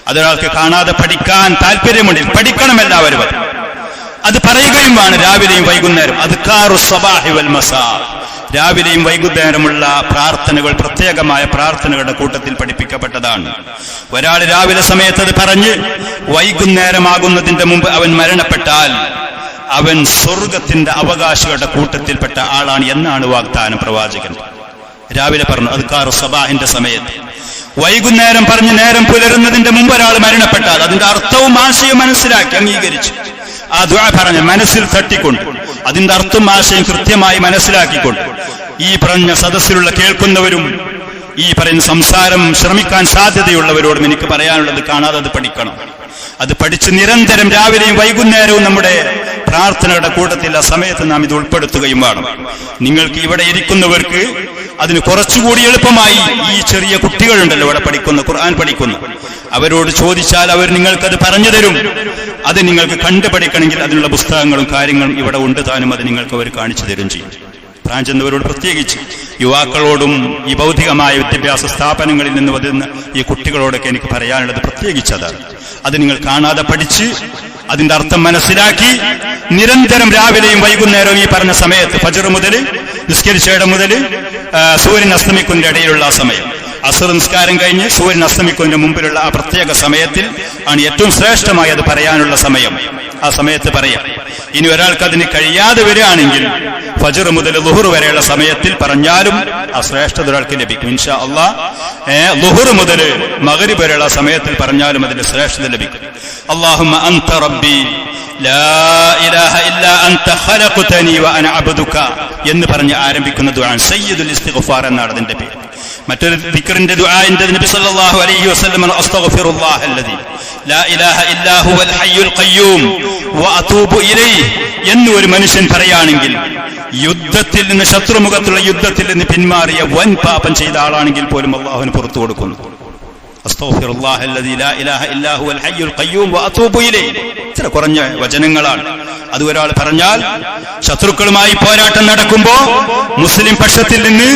അതൊരാൾക്ക് കാണാതെ പഠിക്കാൻ താല്പര്യമുണ്ടെങ്കിൽ പഠിക്കണം എല്ലാവരും. അത് പറയുകയും വേണം രാവിലെയും വൈകുന്നേരം. അദ്കാറു സ്വബാഹി വൽ മസാ, രാവിലെയും വൈകുന്നേരമുള്ള പ്രാർത്ഥനകൾ പ്രത്യേകമായ പ്രാർത്ഥനകളുടെ കൂട്ടത്തിൽ പഠിപ്പിക്കപ്പെട്ടതാണ്. ഒരാൾ രാവിലെ സമയത്ത് അത് പറഞ്ഞ് വൈകുന്നേരമാകുന്നതിന്റെ മുമ്പ് അവൻ മരണപ്പെട്ടാൽ അവൻ സ്വർഗത്തിന്റെ അവകാശികളുടെ കൂട്ടത്തിൽപ്പെട്ട ആളാണ് എന്നാണ് വാഗ്ദാനം പ്രവാചകൻ. രാവിലെ പറഞ്ഞു അദ്കാറു സബാഹിന്റെ സമയത്ത്. വൈകുന്നേരം പറഞ്ഞ് നേരം പുലരുന്നതിന്റെ മുമ്പ് ഒരാൾ മരണപ്പെട്ടാൽ അതിന്റെ അർത്ഥവും ആശയവും മനസ്സിലാക്കി അംഗീകരിച്ചു ആ ദുആ പറഞ്ഞ് മനസ്സിൽ തട്ടിക്കൊണ്ട് അതിന്റെ അർത്ഥവും ആശയം കൃത്യമായി മനസ്സിലാക്കിക്കൊണ്ട് ഈ പറഞ്ഞ സദസ്സിലുള്ള കേൾക്കുന്നവരും ഈ പറയുന്ന സംസാരം ശ്രമിക്കാൻ സാധ്യതയുള്ളവരോടും എനിക്ക് പറയാനുള്ളത്, കാണാതെ അത് പഠിക്കണം. അത് പഠിച്ച് നിരന്തരം രാവിലെയും വൈകുന്നേരവും നമ്മുടെ പ്രാർത്ഥനയുടെ കൂട്ടത്തിൽ ആ സമയത്ത് നാം ഇത് ഉൾപ്പെടുത്തുകയും വേണം. നിങ്ങൾക്ക് ഇവിടെ ഇരിക്കുന്നവർക്ക് അതിന് കുറച്ചുകൂടി എളുപ്പമായി ഈ ചെറിയ കുട്ടികളുണ്ടല്ലോ ഇവിടെ പഠിക്കുന്ന, ഖുർആൻ പഠിക്കുന്ന, അവരോട് ചോദിച്ചാൽ അവർ നിങ്ങൾക്കത് പറഞ്ഞു തരും. അത് നിങ്ങൾക്ക് കണ്ടുപഠിക്കണമെങ്കിൽ അതിനുള്ള പുസ്തകങ്ങളും കാര്യങ്ങളും ഇവിടെ ഉണ്ട് താനും, അത് നിങ്ങൾക്ക് അവർ കാണിച്ചു തരും ചെയ്യും. പ്രായം ചെന്നവരോട് പ്രത്യേകിച്ച് യുവാക്കളോടും ഈ ഭൗതികമായ വിദ്യാഭ്യാസ സ്ഥാപനങ്ങളിൽ നിന്ന് വരുന്ന ഈ കുട്ടികളോടൊക്കെ എനിക്ക് പറയാനുള്ളത് പ്രത്യേകിച്ചതാണ്. അത് നിങ്ങൾ കാണാതെ പഠിച്ച് അതിന്റെ അർത്ഥം മനസ്സിലാക്കി നിരന്തരം രാവിലെയും വൈകുന്നേരവും ഈ പറഞ്ഞ സമയത്ത് ഫജ്ർ മുതൽ നിസ്കരിച്ചയിടം മുതൽ സൂര്യൻ അസ്തമിക്കുന്നതിന്റെ ഇടയിലുള്ള ആ സമയം, അസ്ർ നിസ്കാരം കഴിഞ്ഞ് സൂര്യൻ അസ്തമിക്കുന്നതിന് മുമ്പിലുള്ള ആ പ്രത്യേക സമയത്തിൽ ആണ് ഏറ്റവും ശ്രേഷ്ഠമായി അത് പറയാനുള്ള സമയം. ആ സമയത്ത് പറയാം. ഇനി ഒരാൾക്ക് അതിന് കഴിയാതെ വരികയാണെങ്കിൽ ഫജ്ർ മുതൽ ളുഹർ വരെയുള്ള സമയത്തിൽ പറഞ്ഞാലും ആ ശ്രേഷ്ഠത ഒരാൾക്ക് ലഭിക്കും ഇൻഷാ അല്ലാഹ്. ളുഹർ മുതൽ മഗ്രിബ് വരെയുള്ള സമയത്തിൽ പറഞ്ഞാലും അതിന്റെ ശ്രേഷ്ഠത ലഭിക്കും. അല്ലാഹുമ്മ അൻത റബ്ബി ലാ ഇലാഹ ഇല്ലാ അൻത ഖലഖതനി വഅന അബ്ദുക എന്ന് പറഞ്ഞ് ആരംഭിക്കുന്ന ദുആ സയ്യിദുൽ ഇസ്തിഗ്ഫാർ എന്നാണ് അതിന്റെ പേര്. മറ്റൊരു ദിക്റിന്റെ ദുആഇന്റെ നബി സല്ലല്ലാഹു അലൈഹി വസല്ലം അസ്തഗ്ഫിറുല്ലാഹല്ലദീ ലാ ഇലാഹ ഇല്ലാ ഹുവൽ ഹയ്യുൽ ഖയ്യൂം വഅതൂബു ഇലൈഹി എന്ന് ഒരു മനുഷ്യൻ പറയുകയാണെങ്കിൽ യുദ്ധത്തിൽ നിന്ന്, ശത്രുമുഖത്തുള്ള യുദ്ധത്തിൽ നിന്ന് പിന്മാറിയ വൻ പാപം ചെയ്ത ആളാണെങ്കിൽ പോലും അല്ലാഹുവിന് പുറത്തു കൊടുക്കുന്നു. അസ്തഗ്ഫിറുല്ലാഹല്ലദീ ലാ ഇലാഹ ഇല്ലാ ഹുവൽ ഹയ്യുൽ ഖയ്യൂം വഅതൂബു ഇലൈഹി. ഇത്ര കുറഞ്ഞ വചനങ്ങളാണ്. അത് ഒരാൾ പറഞ്ഞാൽ ശത്രുക്കളുമായി പോരാട്ടം നടക്കുമ്പോ മുസ്ലിം പക്ഷത്തിൽ നിന്ന്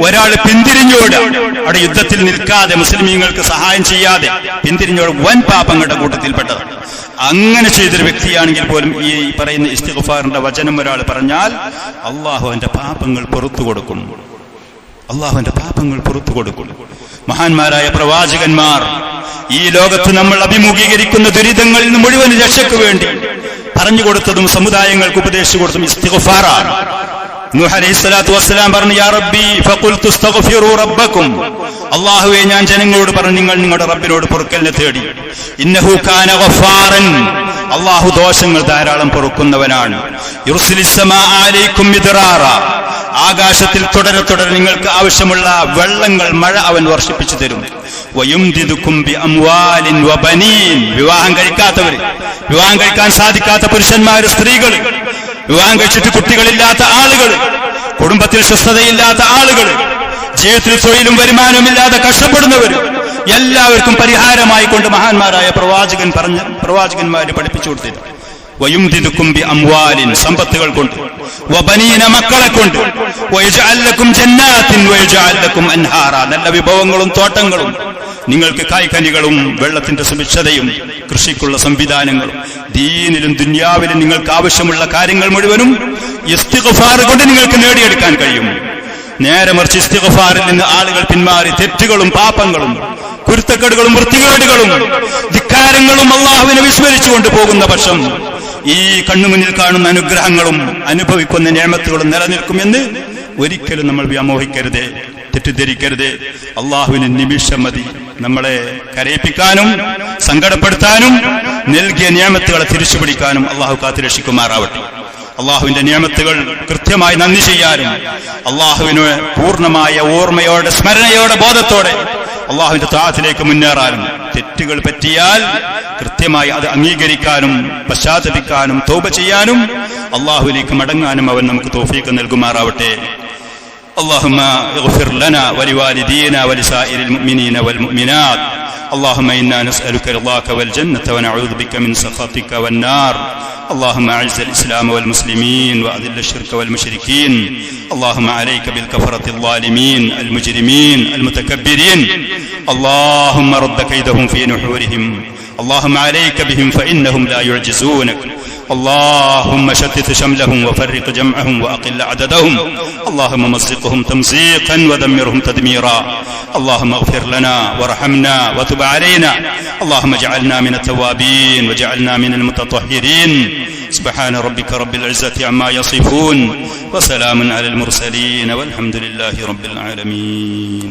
ഒരാൾ പിന്തിരിഞ്ഞോട്, അവിടെ യുദ്ധത്തിൽ നിൽക്കാതെ മുസ്ലിമീങ്ങൾക്ക് സഹായം ചെയ്യാതെ പിന്തിരിഞ്ഞോട് വൻ പാപങ്ങളുടെ കൂട്ടത്തിൽപ്പെട്ടത്. അങ്ങനെ ചെയ്തൊരു വ്യക്തിയാണെങ്കിൽ പോലും ഈ പറയുന്ന ഇസ്തിഗ്ഫാറിന്റെ വചനം ഒരാൾ പറഞ്ഞാൽ അള്ളാഹു അവന്റെ പാപങ്ങൾ പുറത്തു കൊടുക്കും. അള്ളാഹുവിന്റെ പാപങ്ങൾ പുറത്തു കൊടുക്കും. മഹാന്മാരായ പ്രവാചകന്മാർ ഈ ലോകത്ത് നമ്മൾ അഭിമുഖീകരിക്കുന്ന ദുരിതങ്ങളിൽ നിന്ന് മുഴുവൻ രക്ഷയ്ക്ക് വേണ്ടി പറഞ്ഞു കൊടുത്തതും സമുദായങ്ങൾക്ക് ഉപദേശിച്ചു കൊടുത്തതും ഇസ്തിഗ്ഫാറാണ്. നൂഹ് അലൈഹിസ്സലാത്തു വസ്സലാം പറഞ്ഞു, യാ റബ്ബി ഫഖുൽതു ഇസ്തഗ്ഫിറൂ റബ്ബക്കും, അല്ലാഹുവേ ഞാൻ ജനങ്ങളോട് പറഞ്ഞു നിങ്ങൾ നിങ്ങളുടെ റബ്ബിനോട് പൊറുക്കലിനെ തേടി. ഇന്നഹു കാന ഗഫാറൻ, അല്ലാഹു ദോഷങ്ങൾ ധാരാളം പൊറുക്കുന്നവനാണ്. യുർസിലിസ് സമാഅ അലൈക്കും മിദ്റാറ, ആകാശത്തിൽ തുടരെ തുടരെ നിങ്ങൾക്ക് ആവശ്യമുള്ള വെള്ളങ്ങൾ, മഴ അവൻ വർഷിപ്പിച്ചു തരും. വയുംദിദുക്കും ബിഅംവാലിൻ വബനീൻ, വിവാഹം കഴിക്കാത്തവര്, വിവാഹം കഴിക്കാൻ സാധിക്കാത്ത പുരുഷന്മാര്, സ്ത്രീകൾ, വിവാഹം കഴിച്ചിട്ട് കുട്ടികളില്ലാത്ത ആളുകൾ, കുടുംബത്തിൽ സ്വസ്ഥതയില്ലാത്ത ആളുകൾ, ജീവിതത്തിൽ തൊഴിലും വരുമാനവും ഇല്ലാതെ കഷ്ടപ്പെടുന്നവർ, എല്ലാവർക്കും പരിഹാരമായി കൊണ്ട് മഹാന്മാരായ പ്രവാചകന്മാര് പഠിപ്പിച്ചു കൊടുത്തത്. വയുംദിദുക്കും ബിഅംവാലിൻ, സമ്പത്തുകൾ കൊണ്ട്, വബനീന, മക്കളെ കൊണ്ട്, വയജ്അൽ ലക്കും ജന്നാത്തിൻ വയജ്അൽ ലക്കും അൻഹാറ, നല്ല വിഭവങ്ങളും തോട്ടങ്ങളും, നിങ്ങൾക്ക് കായ്കനികളും വെള്ളത്തിന്റെ സുഭിക്ഷതയും കൃഷിക്കുള്ള സംവിധാനങ്ങളും, ദീനിലും ദുനിയാവിലും നിങ്ങൾക്ക് ആവശ്യമുള്ള കാര്യങ്ങൾ മുഴുവനും ഇസ്തിഗ്ഫാർ കൊണ്ട് നിങ്ങൾക്ക് നേടിയെടുക്കാൻ കഴിയും. നേരെ മറിച്ച് ഇസ്തിഗ്ഫാറിൽ നിന്ന് ആളുകൾ പിന്മാറി തെറ്റുകളും പാപങ്ങളും കുരുത്തക്കേടുകളും വൃത്തികേടുകളും ധിക്കാരങ്ങളും അള്ളാഹുവിനെ വിസ്മരിച്ചുകൊണ്ട് പോകുന്ന പക്ഷം ഈ കണ്ണുമുന്നിൽ കാണുന്ന അനുഗ്രഹങ്ങളും അനുഭവിക്കുന്ന നിഅമത്തുകളും നിലനിൽക്കുമെന്ന് ഒരിക്കലും നമ്മൾ വ്യാമോഹിക്കരുതേ, തെറ്റിദ്ധരിക്കരുതേ. അള്ളാഹുവിന് നിമിഷം മതി നമ്മളെ കരയിപ്പിക്കാനും സങ്കടപ്പെടുത്താനും നൽകിയ നിഅമത്തുകളെ തിരിച്ചുപിടിക്കാനും. അള്ളാഹു കാത്തുരക്ഷിക്കുമാറാവട്ടെ. അള്ളാഹുവിന്റെ നിഅമത്തുകൾ കൃത്യമായി നന്ദി ചെയ്യാനും, അള്ളാഹുവിന് പൂർണ്ണമായ ഓർമ്മയോടെ, സ്മരണയോടെ, ബോധത്തോടെ അള്ളാഹുവിന്റെ താഅത്തിലേക്ക് മുന്നേറാനും, തെറ്റുകൾ പറ്റിയാൽ കൃത്യമായി അത് അംഗീകരിക്കാനും പശ്ചാത്തപിക്കാനും തൗബ ചെയ്യാനും അള്ളാഹുവിലേക്ക് മടങ്ങാനും അവൻ നമുക്ക് തൗഫീഖ് നൽകുമാറാവട്ടെ. اللهم اغفر لنا ولوالدينا ولسائر المؤمنين والمؤمنات. اللهم إنا نسألك رضاك والجنة ونعوذ بك من سخطك والنار. اللهم أعز الإسلام والمسلمين وأذل الشرك والمشركين. اللهم عليك بالكفرة الظالمين المجرمين المتكبرين. اللهم رد كيدهم في نحورهم. اللهم عليك بهم فإنهم لا يعجزونك. اللهم شتت شملهم وفرق جمعهم وأقل عددهم. اللهم مزقهم تمزيقا ودمرهم تدميرا. اللهم اغفر لنا وارحمنا وتب علينا. اللهم اجعلنا من التوابين وجعلنا من المتطهرين. سبحان ربك رب العزة عما يصفون وسلام على المرسلين والحمد لله رب العالمين.